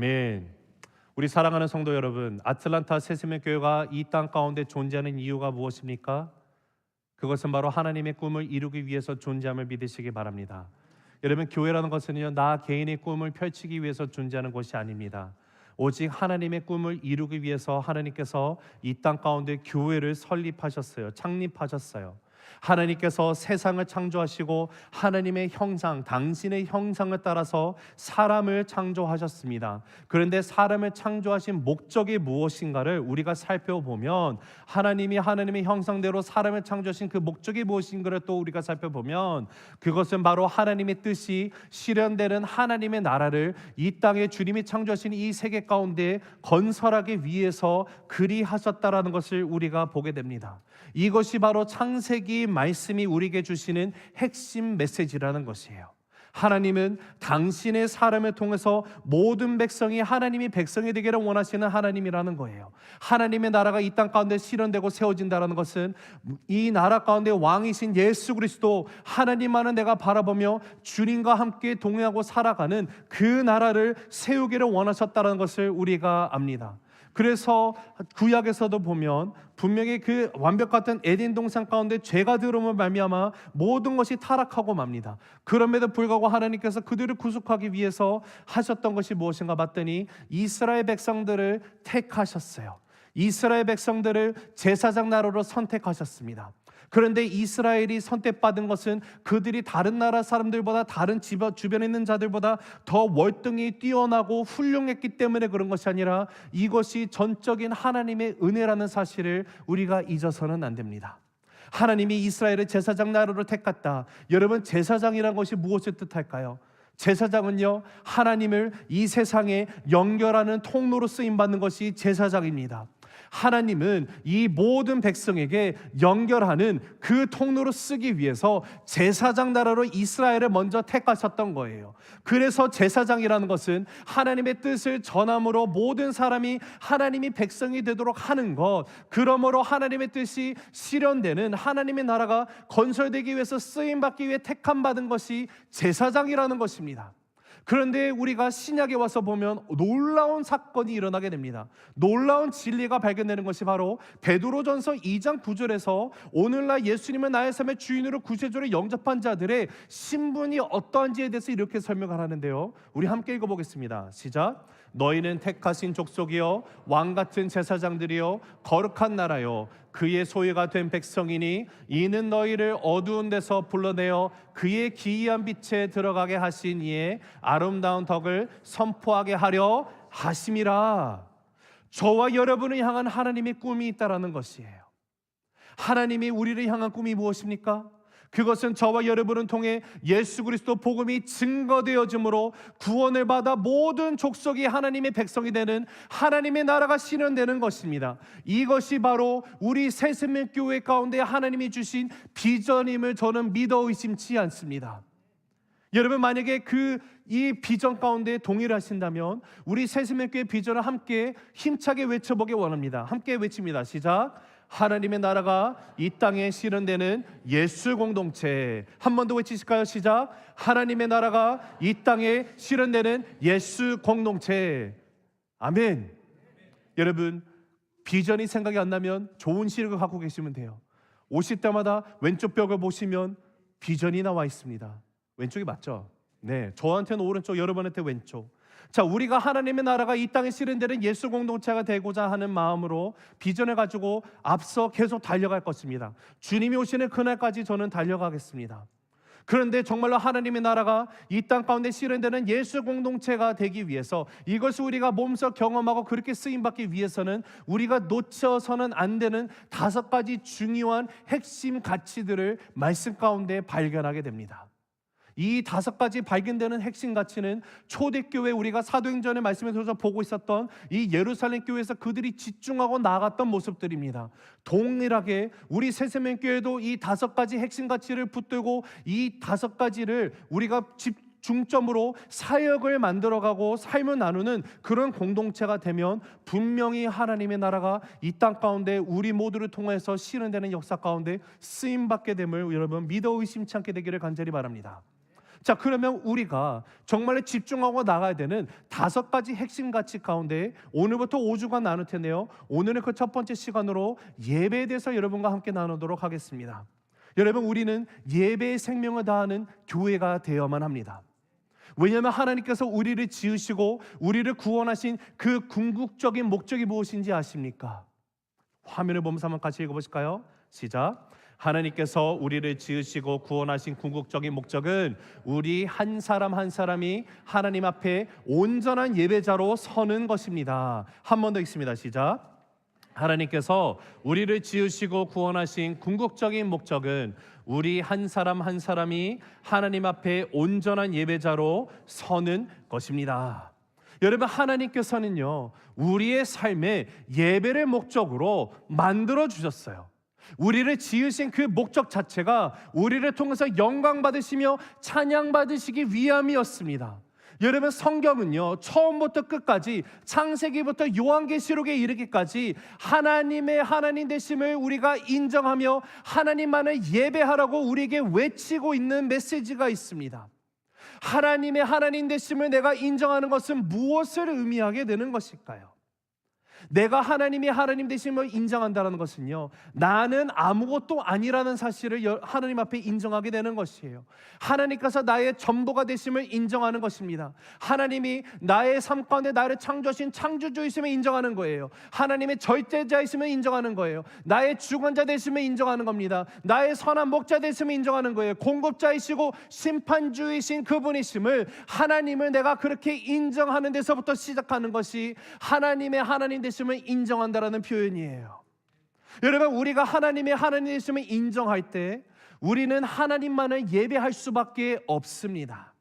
아멘. 우리 사랑하는 성도 여러분, 아틀란타 새세명교회가 이 땅 가운데 존재하는 이유가 무엇입니까? 그것은 바로 하나님의 꿈을 이루기 위해서 존재함을 믿으시기 바랍니다. 여러분, 교회라는 것은요, 나 개인의 꿈을 펼치기 위해서 존재하는 것이 아닙니다. 오직 하나님의 꿈을 이루기 위해서 하나님께서 이 땅 가운데 교회를 설립하셨어요. 창립하셨어요. 하나님께서 세상을 창조하시고 하나님의 형상, 당신의 형상을 따라서 사람을 창조하셨습니다. 그런데 사람을 창조하신 목적이 무엇인가를 우리가 살펴보면, 하나님이 하나님의 형상대로 사람을 창조하신 그 목적이 무엇인가를 또 우리가 살펴보면, 그것은 바로 하나님의 뜻이 실현되는 하나님의 나라를 이 땅에 주님이 창조하신 이 세계 가운데 건설하기 위해서 그리하셨다라는 것을 우리가 보게 됩니다. 이것이 바로 창세기 말씀이 우리에게 주시는 핵심 메시지라는 것이에요. 하나님은 당신의 사람을 통해서 모든 백성이 하나님이 백성이 되기를 원하시는 하나님이라는 거예요. 하나님의 나라가 이 땅 가운데 실현되고 세워진다는 것은 이 나라 가운데 왕이신 예수 그리스도, 하나님만을 내가 바라보며 주님과 함께 동행하고 살아가는 그 나라를 세우기를 원하셨다는 것을 우리가 압니다. 그래서 구약에서도 보면 분명히 그 완벽 같은 에덴 동산 가운데 죄가 들어옴을 말미암아 모든 것이 타락하고 맙니다. 그럼에도 불구하고 하나님께서 그들을 구속하기 위해서 하셨던 것이 무엇인가 봤더니 이스라엘 백성들을 택하셨어요. 이스라엘 백성들을 제사장 나라로 선택하셨습니다. 그런데 이스라엘이 선택받은 것은 그들이 다른 나라 사람들보다, 다른 주변에 있는 자들보다 더 월등히 뛰어나고 훌륭했기 때문에 그런 것이 아니라 이것이 전적인 하나님의 은혜라는 사실을 우리가 잊어서는 안 됩니다. 하나님이 이스라엘을 제사장 나라로 택했다. 여러분, 제사장이란 것이 무엇을 뜻할까요? 제사장은요, 하나님을 이 세상에 연결하는 통로로 쓰임받는 것이 제사장입니다. 하나님은 이 모든 백성에게 연결하는 그 통로로 쓰기 위해서 제사장 나라로 이스라엘을 먼저 택하셨던 거예요. 그래서 제사장이라는 것은 하나님의 뜻을 전함으로 모든 사람이 하나님이 백성이 되도록 하는 것, 그러므로 하나님의 뜻이 실현되는 하나님의 나라가 건설되기 위해서 쓰임받기 위해 택함받은 것이 제사장이라는 것입니다. 그런데 우리가 신약에 와서 보면 놀라운 사건이 일어나게 됩니다. 놀라운 진리가 발견되는 것이 바로 베드로전서 2장 9절에서 오늘날 예수님을 나의 삶의 주인으로 구세주로 영접한 자들의 신분이 어떠한지에 대해서 이렇게 설명을 하는데요, 우리 함께 읽어보겠습니다. 시작. 너희는 택하신 족속이요 왕같은 제사장들이요 거룩한 나라요 그의 소유가 된 백성이니 이는 너희를 어두운 데서 불러내어 그의 기이한 빛에 들어가게 하신 이의 아름다운 덕을 선포하게 하려 하심이라. 저와 여러분을 향한 하나님의 꿈이 있다라는 것이에요. 하나님이 우리를 향한 꿈이 무엇입니까? 그것은 저와 여러분을 통해 예수 그리스도 복음이 증거되어짐으로 구원을 받아 모든 족속이 하나님의 백성이 되는 하나님의 나라가 실현되는 것입니다. 이것이 바로 우리 새세명교회 가운데 하나님이 주신 비전임을 저는 믿어 의심치 않습니다. 여러분, 만약에 이 비전 가운데 동의를 하신다면 우리 새세명교회 비전을 함께 힘차게 외쳐보기 원합니다. 함께 외칩니다. 시작. 하나님의 나라가 이 땅에 실현되는 예수 공동체. 한 번 더 외치실까요? 시작. 하나님의 나라가 이 땅에 실현되는 예수 공동체. 아멘. 여러분, 비전이 생각이 안 나면 좋은 시력을 갖고 계시면 돼요. 오실 때마다 왼쪽 벽을 보시면 비전이 나와 있습니다. 왼쪽이 맞죠? 네, 저한테는 오른쪽, 여러분한테 왼쪽. 자, 우리가 하나님의 나라가 이 땅에 실현되는 예수 공동체가 되고자 하는 마음으로 비전을 가지고 앞서 계속 달려갈 것입니다. 주님이 오시는 그날까지 저는 달려가겠습니다. 그런데 정말로 하나님의 나라가 이 땅 가운데 실현되는 예수 공동체가 되기 위해서, 이것을 우리가 몸소 경험하고 그렇게 쓰임받기 위해서는 우리가 놓쳐서는 안 되는 5가지 중요한 핵심 가치들을 말씀 가운데 발견하게 됩니다. 이 5가지 발견되는 핵심 가치는 초대교회, 우리가 사도행전의 말씀에서 보고 있었던 이 예루살렘 교회에서 그들이 집중하고 나아갔던 모습들입니다. 동일하게 우리 새세명교회도 이 5가지 핵심 가치를 붙들고 이 5가지를 우리가 중점으로 사역을 만들어가고 삶을 나누는 그런 공동체가 되면 분명히 하나님의 나라가 이 땅 가운데 우리 모두를 통해서 실현되는 역사 가운데 쓰임받게 됨을 여러분 믿어 의심치 않게 되기를 간절히 바랍니다. 자, 그러면 우리가 정말로 집중하고 나가야 되는 5가지 핵심 가치 가운데 오늘부터 5주간 나눌 텐데요, 오늘은 그 첫 번째 시간으로 예배에 대해서 여러분과 함께 나누도록 하겠습니다. 여러분, 우리는 예배의 생명을 다하는 교회가 되어야만 합니다. 왜냐하면 하나님께서 우리를 지으시고 우리를 구원하신 그 궁극적인 목적이 무엇인지 아십니까? 화면을 보면서 한번 같이 읽어보실까요? 시작. 하나님께서 우리를 지으시고 구원하신 궁극적인 목적은 우리 한 사람 한 사람이 하나님 앞에 온전한 예배자로 서는 것입니다. 한 번 더 읽습니다. 시작. 하나님께서 우리를 지으시고 구원하신 궁극적인 목적은 우리 한 사람 한 사람이 하나님 앞에 온전한 예배자로 서는 것입니다. 여러분, 하나님께서는요, 우리의 삶에 예배를 목적으로 만들어 주셨어요. 우리를 지으신 그 목적 자체가 우리를 통해서 영광 받으시며 찬양 받으시기 위함이었습니다. 여러분, 성경은요, 처음부터 끝까지 창세기부터 요한계시록에 이르기까지 하나님의 하나님 되심을 우리가 인정하며 하나님만을 예배하라고 우리에게 외치고 있는 메시지가 있습니다. 하나님의 하나님 되심을 내가 인정하는 것은 무엇을 의미하게 되는 것일까요? 내가 하나님이 하나님 되심을 인정한다는 것은요, 나는 아무것도 아니라는 사실을 하나님 앞에 인정하게 되는 것이에요. 하나님께서 나의 전부가 되심을 인정하는 것입니다. 하나님이 나의 삶 가운데 나를 창조하신 창조주이심을 인정하는 거예요. 하나님의 절대자이심을 인정하는 거예요. 나의 주관자 되심을 인정하는 겁니다. 나의 선한 목자 되심을 인정하는 거예요. 공급자이시고 심판주이신 그분이심을, 하나님을 내가 그렇게 인정하는 데서부터 시작하는 것이 하나님의 하나님 되심을 인정한다라는 표현이에요. 여러분, 우리가 하나님의 하나님 되심을 인정할 때 우리는 하나님만을 예배할 수밖에 없습니다.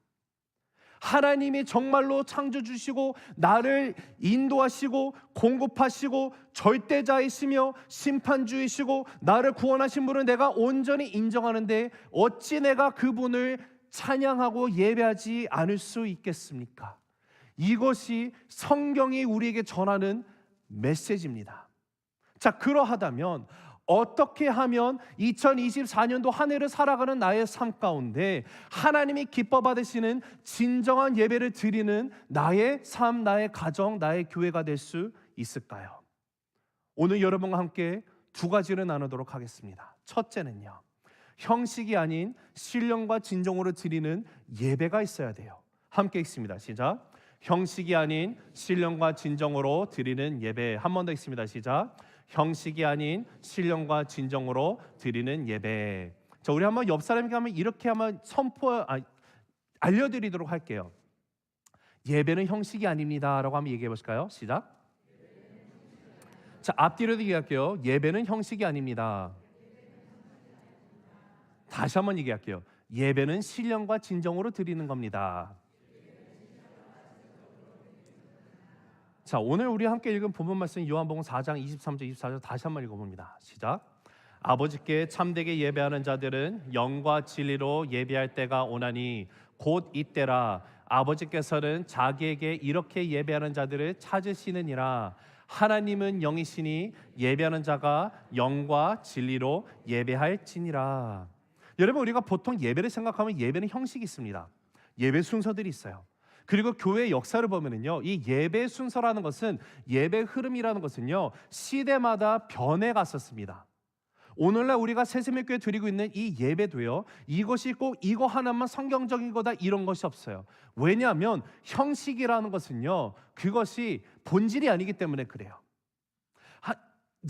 하나님이 정말로 창조주시고 나를 인도하시고 공급하시고 절대자이시며 심판주이시고 나를 구원하신 분을 내가 온전히 인정하는데 어찌 내가 그분을 찬양하고 예배하지 않을 수 있겠습니까? 이것이 성경이 우리에게 전하는 메시지입니다. 자, 그러하다면 어떻게 하면 2024년도 한 해를 살아가는 나의 삶 가운데 하나님이 기뻐 받으시는 진정한 예배를 드리는 나의 삶, 나의 가정, 나의 교회가 될 수 있을까요? 오늘 여러분과 함께 2가지를 나누도록 하겠습니다. 첫째는요, 형식이 아닌 신령과 진정으로 드리는 예배가 있어야 돼요. 함께 읽습니다. 시작. 형식이 아닌 신령과 진정으로 드리는 예배. 한 번 더 읽습니다. 시작. 형식이 아닌 신령과 진정으로 드리는 예배. 자, 우리 한번 옆 사람에게 한번 이렇게 한번 알려드리도록 할게요. 예배는 형식이 아닙니다라고 한번 얘기해 보실까요? 시작. 자, 앞뒤로도 얘기할게요. 예배는 형식이 아닙니다. 다시 한번 얘기할게요. 예배는 신령과 진정으로 드리는 겁니다. 자, 오늘 우리 함께 읽은 본문 말씀 요한복음 4장 23절 24절 다시 한번 읽어봅니다. 시작. 아버지께 참되게 예배하는 자들은 영과 진리로 예배할 때가 오나니 곧 이때라. 아버지께서는 자기에게 이렇게 예배하는 자들을 찾으시느니라. 하나님은 영이시니 예배하는 자가 영과 진리로 예배할지니라. 여러분, 우리가 보통 예배를 생각하면 예배는 형식이 있습니다. 예배 순서들이 있어요. 그리고 교회의 역사를 보면은요, 이 예배 순서라는 것은, 예배 흐름이라는 것은요, 시대마다 변해 갔었습니다. 오늘날 우리가 새세밀교회 드리고 있는 이 예배도요, 이것이 꼭 이거 하나만 성경적인 거다 이런 것이 없어요. 왜냐하면 형식이라는 것은요, 그것이 본질이 아니기 때문에 그래요.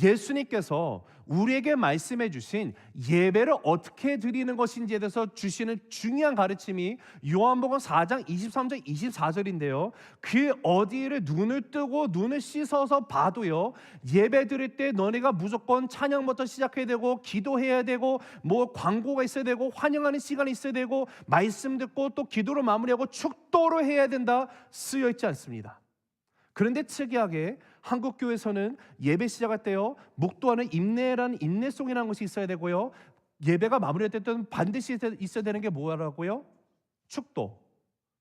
예수님께서 우리에게 말씀해 주신 예배를 어떻게 드리는 것인지에 대해서 주시는 중요한 가르침이 요한복음 4장 23절 24절인데요. 그 어디를 눈을 뜨고 눈을 씻어서 봐도요, 예배 드릴 때 너네가 무조건 찬양부터 시작해야 되고 기도해야 되고 뭐 광고가 있어야 되고 환영하는 시간이 있어야 되고 말씀 듣고 또 기도로 마무리하고 축도로 해야 된다 쓰여 있지 않습니다. 그런데 특이하게 한국교회에서는 예배 시작할 때요, 묵도하는 인내라는 인내송이라는 것이 있어야 되고요, 예배가 마무리할 때는 반드시 있어야 되는 게 뭐라고요? 축도.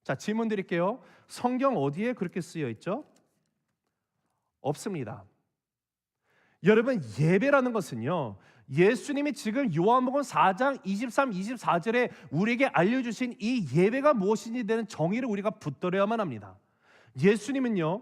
자, 질문 드릴게요. 성경 어디에 그렇게 쓰여 있죠? 없습니다. 여러분, 예배라는 것은요, 예수님이 지금 요한복음 4장 23, 24절에 우리에게 알려주신 이 예배가 무엇인지 대한 정의를 우리가 붙들어야만 합니다. 예수님은요,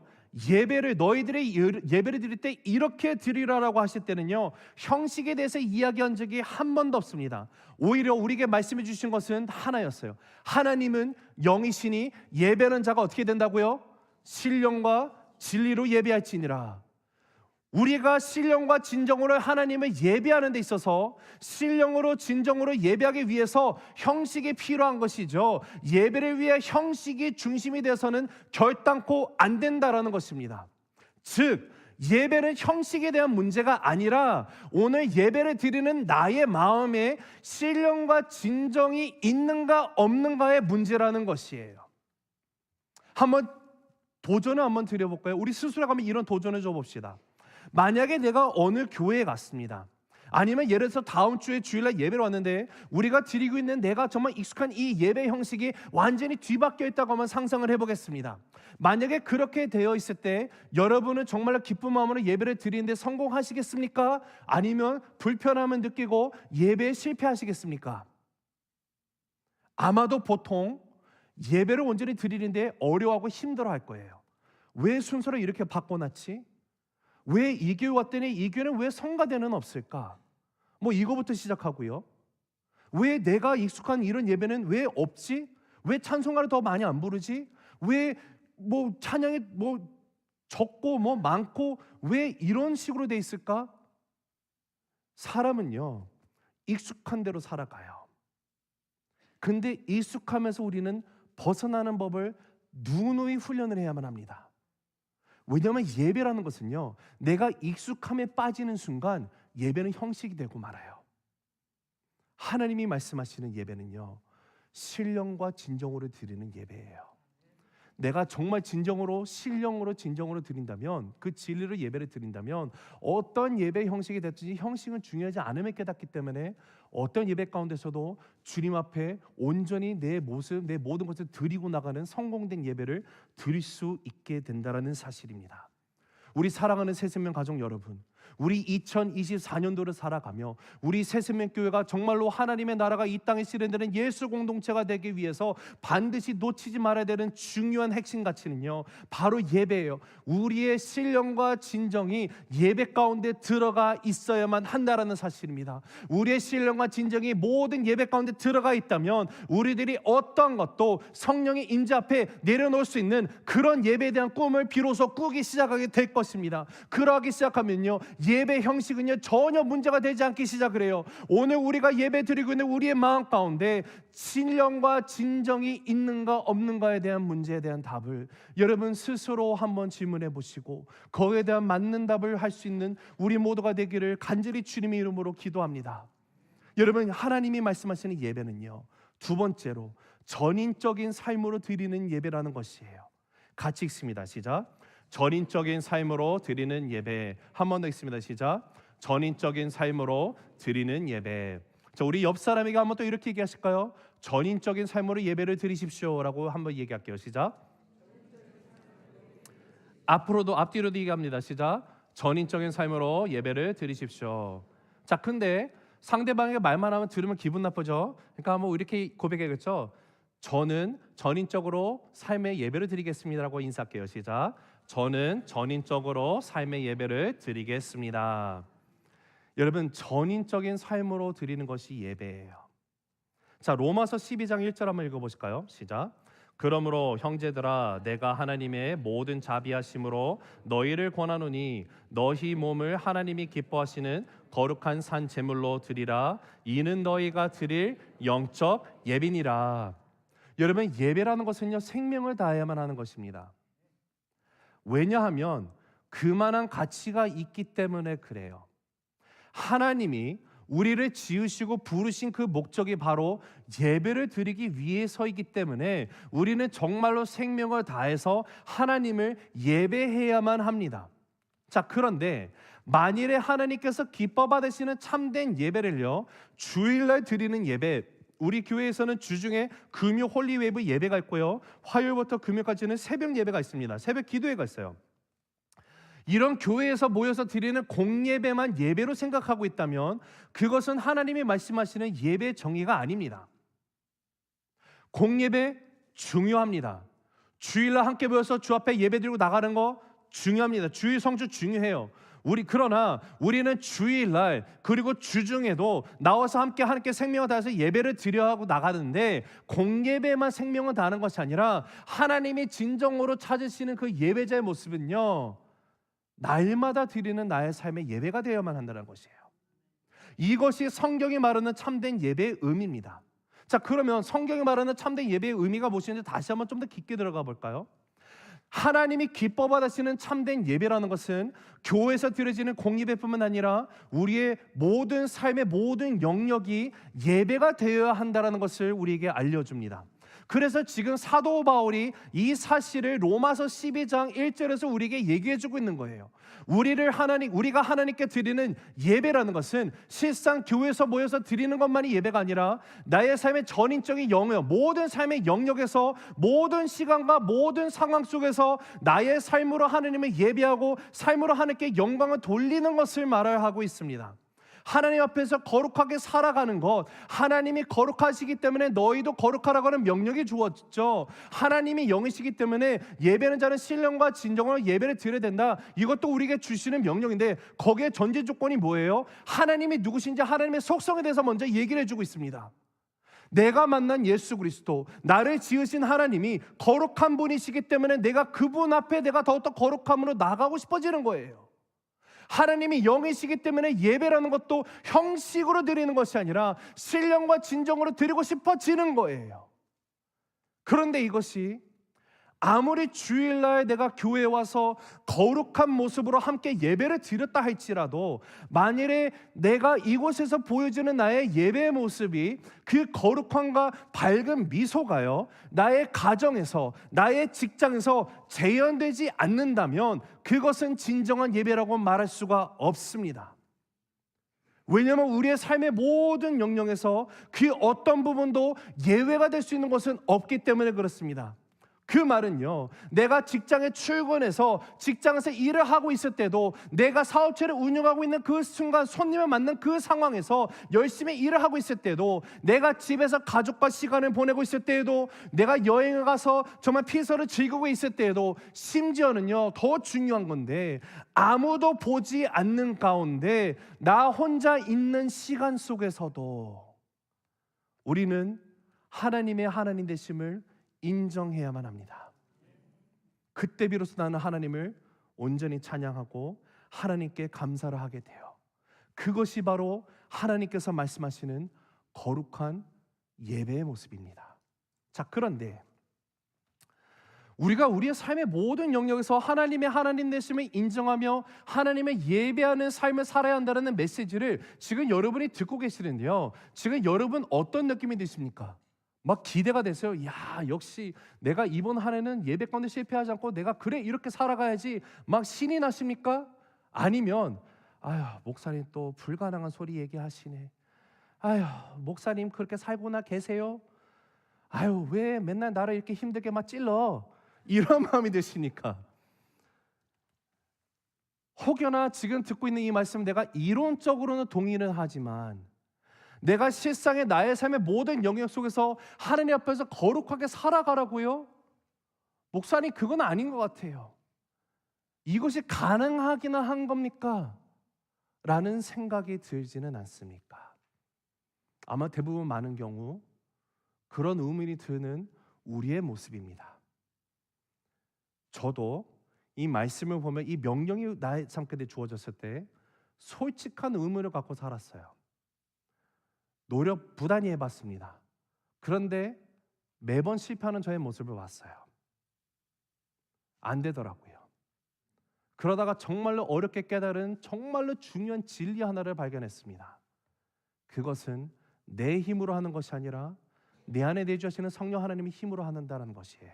너희들의 예배를 드릴 때 이렇게 드리라라고 하실 때는요, 형식에 대해서 이야기한 적이 한 번도 없습니다. 오히려 우리에게 말씀해 주신 것은 하나였어요. 하나님은 영이시니 예배하는 자가 어떻게 된다고요? 신령과 진리로 예배할지니라. 우리가 신령과 진정으로 하나님을 예배하는 데 있어서 신령으로 진정으로 예배하기 위해서 형식이 필요한 것이죠. 예배를 위해 형식이 중심이 되어서는 결단코 안 된다라는 것입니다. 즉 예배는 형식에 대한 문제가 아니라 오늘 예배를 드리는 나의 마음에 신령과 진정이 있는가 없는가의 문제라는 것이에요. 한번 도전을 한번 드려볼까요? 우리 스스로 가면 이런 도전을 줘봅시다. 만약에 내가 어느 교회에 갔습니다. 아니면 예를 들어서 다음 주에 주일날 예배를 왔는데 우리가 드리고 있는 내가 정말 익숙한 이 예배 형식이 완전히 뒤바뀌어 있다고 한번 상상을 해보겠습니다. 만약에 그렇게 되어 있을 때 여러분은 정말로 기쁜 마음으로 예배를 드리는데 성공하시겠습니까? 아니면 불편함을 느끼고 예배에 실패하시겠습니까? 아마도 보통 예배를 온전히 드리는데 어려워하고 힘들어할 거예요. 왜 순서를 이렇게 바꿔놨지? 왜 이 교회 왔더니 이 교회는 왜 성가대는 없을까? 뭐 이거부터 시작하고요. 왜 내가 익숙한 이런 예배는 왜 없지? 왜 찬송가를 더 많이 안 부르지? 왜 뭐 찬양이 뭐 적고 뭐 많고 왜 이런 식으로 돼 있을까? 사람은요, 익숙한 대로 살아가요. 근데 익숙하면서 우리는 벗어나는 법을 누누이 훈련을 해야만 합니다. 왜냐하면 예배라는 것은요, 내가 익숙함에 빠지는 순간 예배는 형식이 되고 말아요. 하나님이 말씀하시는 예배는요, 신령과 진정으로 드리는 예배예요. 내가 정말 진정으로 신령으로 진정으로 드린다면, 그 진리로 예배를 드린다면 어떤 예배 형식이 됐든지 형식은 중요하지 않음을 깨닫기 때문에 어떤 예배 가운데서도 주님 앞에 온전히 내 모습, 내 모든 것을 드리고 나가는 성공된 예배를 드릴 수 있게 된다는 사실입니다. 우리 사랑하는 새생명 가족 여러분, 우리 2024년도를 살아가며 우리 새생명교회가 정말로 하나님의 나라가 이 땅에 실현되는 예수 공동체가 되기 위해서 반드시 놓치지 말아야 되는 중요한 핵심 가치는요, 바로 예배예요. 우리의 신령과 진정이 예배 가운데 들어가 있어야만 한다라는 사실입니다. 우리의 신령과 진정이 모든 예배 가운데 들어가 있다면 우리들이 어떠한 것도 성령의 임재 앞에 내려놓을 수 있는 그런 예배에 대한 꿈을 비로소 꾸기 시작하게 될 것입니다. 그러기 시작하면요, 예배 형식은요 전혀 문제가 되지 않기 시작을 해요. 오늘 우리가 예배 드리고 있는 우리의 마음 가운데 신령과 진정이 있는가 없는가에 대한 문제에 대한 답을 여러분 스스로 한번 질문해 보시고 거기에 대한 맞는 답을 할 수 있는 우리 모두가 되기를 간절히 주님의 이름으로 기도합니다. 여러분, 하나님이 말씀하시는 예배는요, 두 번째로 전인적인 삶으로 드리는 예배라는 것이에요. 같이 읽습니다. 시작. 전인적인 삶으로 드리는 예배. 한 번 더 읽습니다. 시작. 전인적인 삶으로 드리는 예배. 자, 우리 옆 사람에게 한번 또 이렇게 얘기하실까요? 전인적인 삶으로 예배를 드리십시오라고 한번 얘기할게요. 시작. 앞뒤로도 얘기합니다. 시작. 전인적인 삶으로 예배를 드리십시오. 자, 근데 상대방에게 말만 하면 들으면 기분 나쁘죠. 그러니까 한번 이렇게 고백해야겠죠. 저는 전인적으로 삶의 예배를 드리겠습니다라고 인사할게요. 시작. 저는 전인적으로 삶의 예배를 드리겠습니다. 여러분, 전인적인 삶으로 드리는 것이 예배예요. 자, 로마서 12장 1절 한번 읽어보실까요? 시작. 그러므로 형제들아, 내가 하나님의 모든 자비하심으로 너희를 권하노니 너희 몸을 하나님이 기뻐하시는 거룩한 산 제물로 드리라. 이는 너희가 드릴 영적 예비니라. 여러분, 예배라는 것은요, 생명을 다해야만 하는 것입니다. 왜냐하면 그만한 가치가 있기 때문에 그래요. 하나님이 우리를 지으시고 부르신 그 목적이 바로 예배를 드리기 위해서이기 때문에 우리는 정말로 생명을 다해서 하나님을 예배해야만 합니다. 자, 그런데 만일에 하나님께서 기뻐 받으시는 참된 예배를요, 주일날 드리는 예배, 우리 교회에서는 주중에 금요 홀리웨이브 예배가 있고요, 화요일부터 금요일까지는 새벽 예배가 있습니다. 새벽 기도회가 있어요. 이런 교회에서 모여서 드리는 공예배만 예배로 생각하고 있다면 그것은 하나님이 말씀하시는 예배 정의가 아닙니다. 공예배 중요합니다. 주일날 함께 모여서 주 앞에 예배 드리고 나가는 거 중요합니다. 주일 성주 중요해요. 그러나 우리는 주일날 그리고 주중에도 나와서 함께 하나님께 생명을 다해서 예배를 드려야 하고 나가는데, 공예배만 생명을 다하는 것이 아니라 하나님이 진정으로 찾으시는 그 예배자의 모습은요, 날마다 드리는 나의 삶의 예배가 되어야만 한다는 것이에요. 이것이 성경이 말하는 참된 예배의 의미입니다. 자, 그러면 성경이 말하는 참된 예배의 의미가 무엇인지 다시 한번 좀 더 깊게 들어가 볼까요? 하나님이 기뻐 받으시는 참된 예배라는 것은 교회에서 드려지는 공예배뿐만 아니라 우리의 모든 삶의 모든 영역이 예배가 되어야 한다는 것을 우리에게 알려줍니다. 그래서 지금 사도 바울이 이 사실을 로마서 12장 1절에서 우리에게 얘기해주고 있는 거예요. 우리가 하나님께 드리는 예배라는 것은 실상 교회에서 모여서 드리는 것만이 예배가 아니라 나의 삶의 전인적인 영역, 모든 삶의 영역에서 모든 시간과 모든 상황 속에서 나의 삶으로 하나님을 예배하고 삶으로 하나님께 영광을 돌리는 것을 말하여 하고 있습니다. 하나님 앞에서 거룩하게 살아가는 것, 하나님이 거룩하시기 때문에 너희도 거룩하라고 하는 명령이 주어졌죠. 하나님이 영이시기 때문에 예배는 자는 신령과 진정으로 예배를 드려야 된다. 이것도 우리에게 주시는 명령인데, 거기에 전제 조건이 뭐예요? 하나님이 누구신지 하나님의 속성에 대해서 먼저 얘기를 해주고 있습니다. 내가 만난 예수 그리스도, 나를 지으신 하나님이 거룩한 분이시기 때문에 내가 그분 앞에 내가 더욱더 거룩함으로 나가고 싶어지는 거예요. 하나님이 영이시기 때문에 예배라는 것도 형식으로 드리는 것이 아니라 신령과 진정으로 드리고 싶어지는 거예요. 그런데 이것이 아무리 주일날 내가 교회에 와서 거룩한 모습으로 함께 예배를 드렸다 할지라도, 만일에 내가 이곳에서 보여주는 나의 예배의 모습이 그 거룩함과 밝은 미소가요, 나의 가정에서, 나의 직장에서 재현되지 않는다면 그것은 진정한 예배라고 말할 수가 없습니다. 왜냐하면 우리의 삶의 모든 영역에서 그 어떤 부분도 예외가 될 수 있는 것은 없기 때문에 그렇습니다. 그 말은요, 내가 직장에 출근해서 직장에서 일을 하고 있을 때도, 내가 사업체를 운영하고 있는 그 순간 손님을 만난 그 상황에서 열심히 일을 하고 있을 때도, 내가 집에서 가족과 시간을 보내고 있을 때에도, 내가 여행을 가서 정말 피서를 즐기고 있을 때에도, 심지어는요 더 중요한 건데, 아무도 보지 않는 가운데 나 혼자 있는 시간 속에서도 우리는 하나님의 하나님 되심을 인정해야만 합니다. 그때 비로소 나는 하나님을 온전히 찬양하고 하나님께 감사를 하게 돼요. 그것이 바로 하나님께서 말씀하시는 거룩한 예배의 모습입니다. 자, 그런데 우리가 우리의 삶의 모든 영역에서 하나님의 하나님 되심을 인정하며 하나님의 예배하는 삶을 살아야 한다는 메시지를 지금 여러분이 듣고 계시는데요, 지금 여러분 어떤 느낌이 드십니까? 막 기대가 되세요. 야, 역시 내가 이번 한 해는 예배 가운데 실패하지 않고 내가 그래 이렇게 살아가야지, 막 신이 나십니까? 아니면 아휴, 목사님 또 불가능한 소리 얘기하시네. 아휴, 목사님 그렇게 살고나 계세요? 아휴, 왜 맨날 나를 이렇게 힘들게 막 찔러? 이런 마음이 드시니까, 혹여나 지금 듣고 있는 이 말씀, 내가 이론적으로는 동의는 하지만 내가 실상의 나의 삶의 모든 영역 속에서 하나님 앞에서 거룩하게 살아가라고요? 목사님, 그건 아닌 것 같아요. 이것이 가능하기는 한 겁니까? 라는 생각이 들지는 않습니까? 아마 대부분 많은 경우 그런 의문이 드는 우리의 모습입니다. 저도 이 말씀을 보면, 이 명령이 나의 삶 가운데 주어졌을 때 솔직한 의문을 갖고 살았어요. 노력 부단히 해봤습니다. 그런데 매번 실패하는 저의 모습을 봤어요. 안 되더라고요. 그러다가 정말로 어렵게 깨달은 정말로 중요한 진리 하나를 발견했습니다. 그것은 내 힘으로 하는 것이 아니라 내 안에 내주시는 성령 하나님의 힘으로 한다는 것이에요.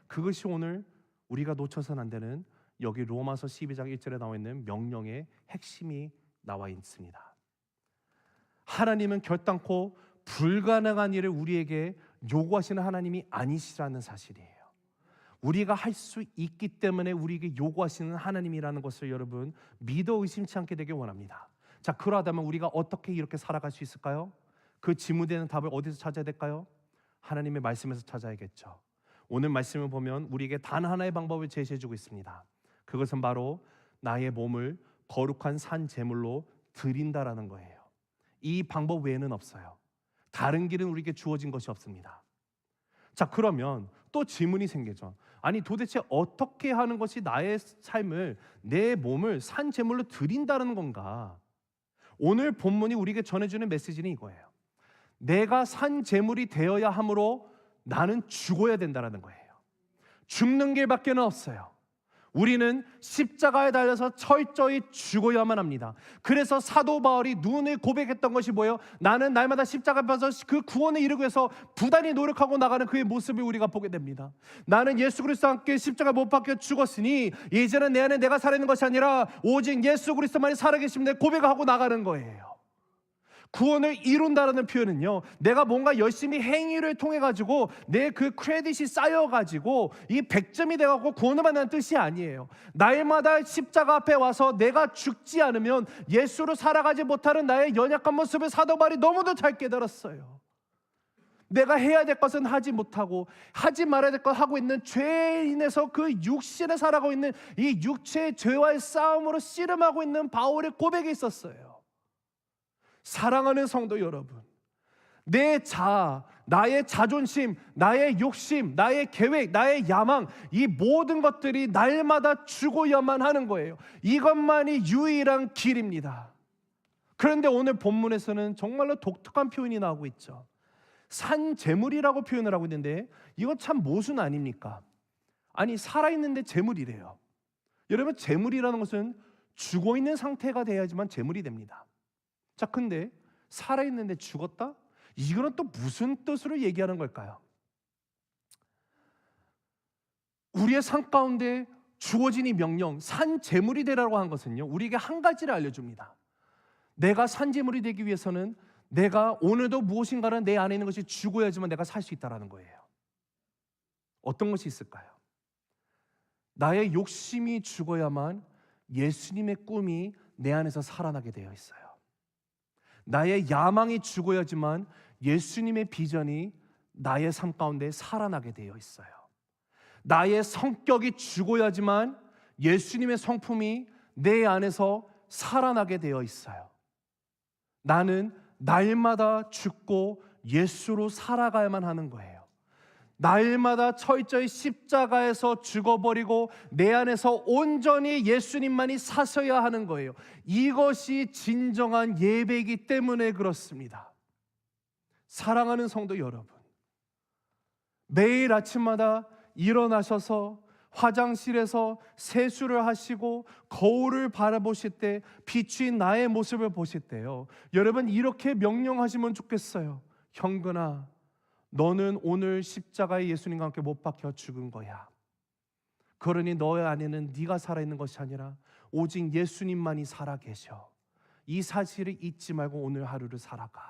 그것이 오늘 우리가 놓쳐서는 안 되는, 여기 로마서 12장 1절에 나와 있는 명령의 핵심이 나와 있습니다. 하나님은 결단코 불가능한 일을 우리에게 요구하시는 하나님이 아니시라는 사실이에요. 우리가 할 수 있기 때문에 우리에게 요구하시는 하나님이라는 것을 여러분 믿어 의심치 않게 되길 원합니다. 자, 그러하다면 우리가 어떻게 이렇게 살아갈 수 있을까요? 그 질문되는 답을 어디서 찾아야 될까요? 하나님의 말씀에서 찾아야겠죠. 오늘 말씀을 보면 우리에게 단 하나의 방법을 제시해주고 있습니다. 그것은 바로 나의 몸을 거룩한 산 제물로 드린다라는 거예요. 이 방법 외에는 없어요. 다른 길은 우리에게 주어진 것이 없습니다. 자, 그러면 또 질문이 생기죠. 아니, 도대체 어떻게 하는 것이 나의 삶을, 내 몸을 산 제물로 드린다는 건가? 오늘 본문이 우리에게 전해주는 메시지는 이거예요. 내가 산 제물이 되어야 하므로 나는 죽어야 된다는 거예요. 죽는 길밖에는 없어요. 우리는 십자가에 달려서 철저히 죽어야만 합니다. 그래서 사도 바울이 눈을 고백했던 것이 뭐예요? 나는 날마다 십자가 앞에서 그 구원을 이루기 위해서 부단히 노력하고 나가는 그의 모습을 우리가 보게 됩니다. 나는 예수 그리스도와 함께 십자가 못 박혀 죽었으니 이제는 내 안에 내가 살아있는 것이 아니라 오직 예수 그리스도만이 살아계심을 고백하고 나가는 거예요. 구원을 이룬다라는 표현은요, 내가 뭔가 열심히 행위를 통해 가지고 내 그 크레딧이 쌓여 가지고 이 100점이 돼 갖고 구원을 받는 뜻이 아니에요. 날마다 십자가 앞에 와서 내가 죽지 않으면 예수로 살아가지 못하는 나의 연약한 모습을 사도 바울이 너무도 잘 깨달았어요. 내가 해야 될 것은 하지 못하고 하지 말아야 될 것 하고 있는 죄에 인해서 그 육신에 살아가고 있는 이 육체의 죄와의 싸움으로 씨름하고 있는 바울의 고백이 있었어요. 사랑하는 성도 여러분, 내 자아, 나의 자존심, 나의 욕심, 나의 계획, 나의 야망, 이 모든 것들이 날마다 죽어야만 하는 거예요. 이것만이 유일한 길입니다. 그런데 오늘 본문에서는 정말로 독특한 표현이 나오고 있죠. 산 제물이라고 표현을 하고 있는데 이건 참 모순 아닙니까? 아니, 살아있는데 제물이래요. 여러분, 제물이라는 것은 죽어있는 상태가 돼야지만 제물이 됩니다. 자, 근데 살아있는데 죽었다? 이거는 또 무슨 뜻으로 얘기하는 걸까요? 우리의 삶 가운데 주어진 이 명령, 산 제물이 되라고 한 것은요, 우리에게 한 가지를 알려줍니다. 내가 산 제물이 되기 위해서는 내가 오늘도 무엇인가는 내 안에 있는 것이 죽어야지만 내가 살 수 있다는 거예요. 어떤 것이 있을까요? 나의 욕심이 죽어야만 예수님의 꿈이 내 안에서 살아나게 되어 있어요. 나의 야망이 죽어야지만 예수님의 비전이 나의 삶 가운데 살아나게 되어 있어요. 나의 성격이 죽어야지만 예수님의 성품이 내 안에서 살아나게 되어 있어요. 나는 날마다 죽고 예수로 살아가야만 하는 거예요. 날마다 철저히 십자가에서 죽어버리고 내 안에서 온전히 예수님만이 사셔야 하는 거예요. 이것이 진정한 예배이기 때문에 그렇습니다. 사랑하는 성도 여러분, 매일 아침마다 일어나셔서 화장실에서 세수를 하시고 거울을 바라보실 때 비추인 나의 모습을 보실 때요, 여러분 이렇게 명령하시면 좋겠어요. 형근아, 너는 오늘 십자가에 예수님과 함께 못 박혀 죽은 거야. 그러니 너의 안에는 네가 살아있는 것이 아니라 오직 예수님만이 살아계셔. 이 사실을 잊지 말고 오늘 하루를 살아가.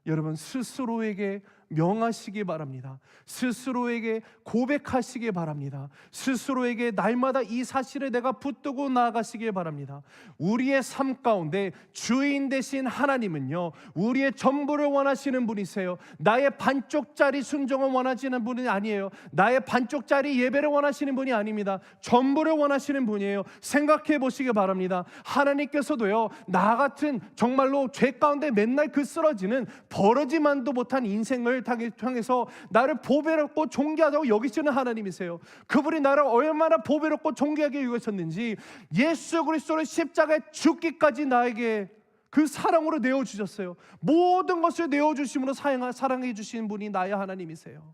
여러분, 스스로에게 명하시기 바랍니다. 스스로에게 고백하시기 바랍니다. 스스로에게 날마다 이 사실을 내가 붙들고 나아가시기 바랍니다. 우리의 삶 가운데 주인 되신 하나님은요, 우리의 전부를 원하시는 분이세요. 나의 반쪽짜리 순종을 원하시는 분이 아니에요. 나의 반쪽짜리 예배를 원하시는 분이 아닙니다. 전부를 원하시는 분이에요. 생각해 보시기 바랍니다. 하나님께서도요, 나 같은 정말로 죄 가운데 맨날 그 쓰러지는 버러지만도 못한 인생을 향해서 나를 보배롭고 존귀하다고 여기시는 하나님이세요. 그분이 나를 얼마나 보배롭고 존귀하게 여기셨는지 예수 그리스도를 십자가에 죽기까지 나에게 그 사랑으로 내어주셨어요. 모든 것을 내어주심으로 사랑해 주시는 분이 나의 하나님이세요.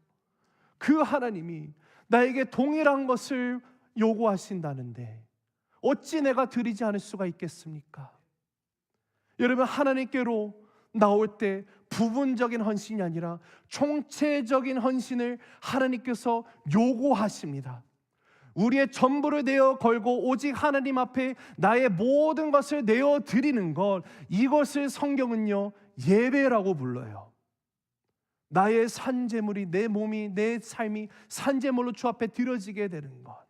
그 하나님이 나에게 동일한 것을 요구하신다는데 어찌 내가 드리지 않을 수가 있겠습니까? 여러분, 하나님께로 나올 때 부분적인 헌신이 아니라 총체적인 헌신을 하나님께서 요구하십니다. 우리의 전부를 내어 걸고 오직 하나님 앞에 나의 모든 것을 내어 드리는 것, 이것을 성경은요 예배라고 불러요. 나의 산제물이, 내 몸이, 내 삶이 산제물로 주 앞에 드려지게 되는 것.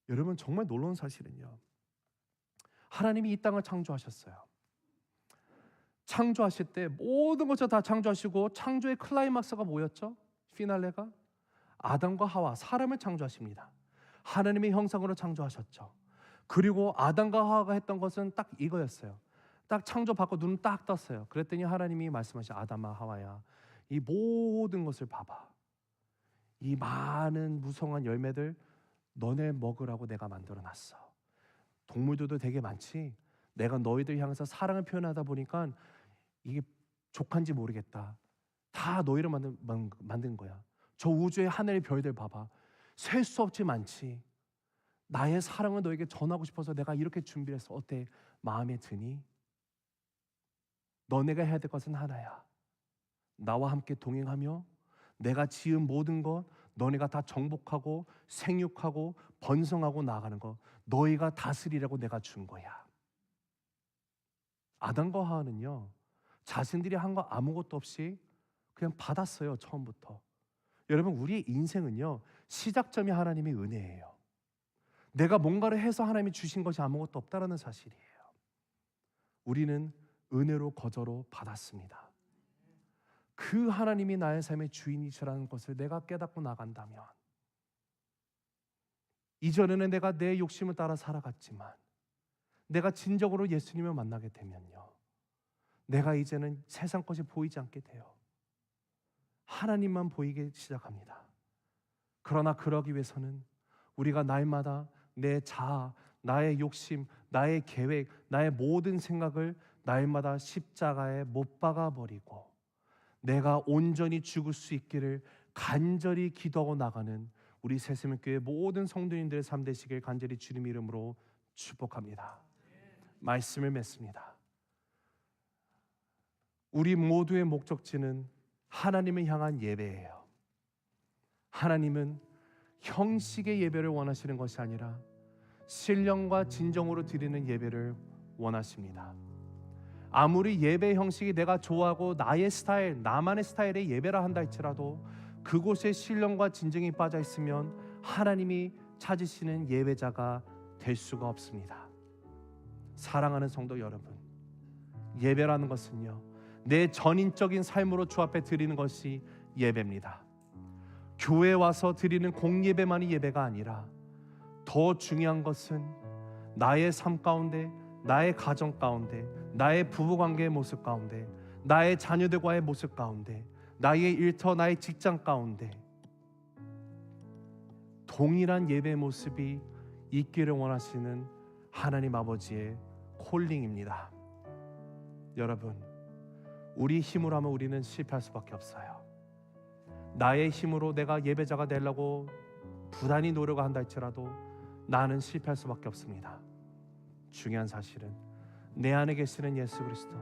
여러분, 정말 놀라운 사실은요, 하나님이 이 땅을 창조하셨어요. 창조하실 때 모든 것을 다 창조하시고, 창조의 클라이막스가 뭐였죠? 피날레가 아담과 하와, 사람을 창조하십니다. 하나님의 형상으로 창조하셨죠. 그리고 아담과 하와가 했던 것은 딱 이거였어요. 딱 창조받고 눈은 딱 떴어요. 그랬더니 하나님이 말씀하신, 아담아 하와야, 이 모든 것을 봐봐. 이 많은 무성한 열매들 너네 먹으라고 내가 만들어놨어. 동물들도 되게 많지. 내가 너희들 향해서 사랑을 표현하다 보니까 이게 족한지 모르겠다. 다 너희를 만든 거야. 저 우주의 하늘의 별들 봐봐. 셀 수 없지 많지. 나의 사랑을 너에게 전하고 싶어서 내가 이렇게 준비했어. 어때? 마음에 드니? 너네가 해야 될 것은 하나야. 나와 함께 동행하며 내가 지은 모든 것 너네가 다 정복하고 생육하고 번성하고 나아가는 것, 너희가 다스리라고 내가 준 거야. 아담과 하와는요, 자신들이 한 거 아무것도 없이 그냥 받았어요. 처음부터. 여러분, 우리의 인생은요, 시작점이 하나님의 은혜예요. 내가 뭔가를 해서 하나님이 주신 것이 아무것도 없다라는 사실이에요. 우리는 은혜로 거저로 받았습니다. 그 하나님이 나의 삶의 주인이시라는 것을 내가 깨닫고 나간다면, 이전에는 내가 내 욕심을 따라 살아갔지만 내가 진정으로 예수님을 만나게 되면요, 내가 이제는 세상 것이 보이지 않게 돼요. 하나님만 보이기 시작합니다. 그러나 그러기 위해서는 우리가 날마다 내 자아, 나의 욕심, 나의 계획, 나의 모든 생각을 날마다 십자가에 못 박아버리고 내가 온전히 죽을 수 있기를 간절히 기도하고 나가는 우리 새세민교회 모든 성도님들의 삶 되시길 간절히 주님 이름으로 축복합니다. 말씀을 맺습니다. 우리 모두의 목적지는 하나님을 향한 예배예요. 하나님은 형식의 예배를 원하시는 것이 아니라 신령과 진정으로 드리는 예배를 원하십니다. 아무리 예배 형식이 내가 좋아하고 나의 스타일, 나만의 스타일의 예배라 한다 할지라도 그곳에 신령과 진정이 빠져 있으면 하나님이 찾으시는 예배자가 될 수가 없습니다. 사랑하는 성도 여러분, 예배라는 것은요, 내 전인적인 삶으로 주 앞에 드리는 것이 예배입니다. 교회에 와서 드리는 공예배만이 예배가 아니라 더 중요한 것은 나의 삶 가운데, 나의 가정 가운데, 나의 부부관계의 모습 가운데, 나의 자녀들과의 모습 가운데, 나의 일터, 나의 직장 가운데 동일한 예배의 모습이 있기를 원하시는 하나님 아버지의 콜링입니다. 여러분, 우리 힘으로 하면 우리는 실패할 수밖에 없어요. 나의 힘으로 내가 예배자가 되려고 부단히 노력한다 할지라도 나는 실패할 수밖에 없습니다. 중요한 사실은 내 안에 계시는 예수 그리스도,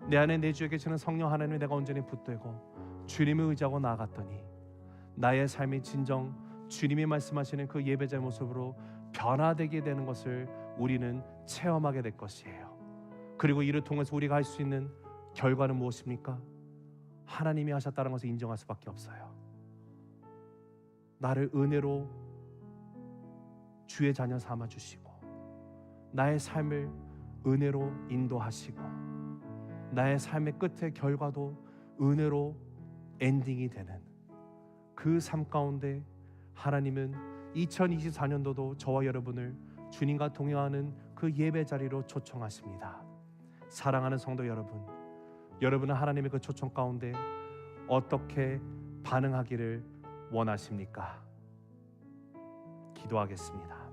내 안에 내 주에 계시는 성령 하나님을 내가 온전히 붙들고 주님을 의지하고 나아갔더니 나의 삶이 진정 주님이 말씀하시는 그 예배자의 모습으로 변화되게 되는 것을 우리는 체험하게 될 것이에요. 그리고 이를 통해서 우리가 할 수 있는 결과는 무엇입니까? 하나님이 하셨다는 것을 인정할 수밖에 없어요. 나를 은혜로 주의 자녀 삼아주시고 나의 삶을 은혜로 인도하시고 나의 삶의 끝의 결과도 은혜로 엔딩이 되는 그 삶 가운데 하나님은 2024년도도 저와 여러분을 주님과 동행하는 그 예배 자리로 초청하십니다. 사랑하는 성도 여러분, 여러분은 하나님의 그 초청 가운데 어떻게 반응하기를 원하십니까? 기도하겠습니다.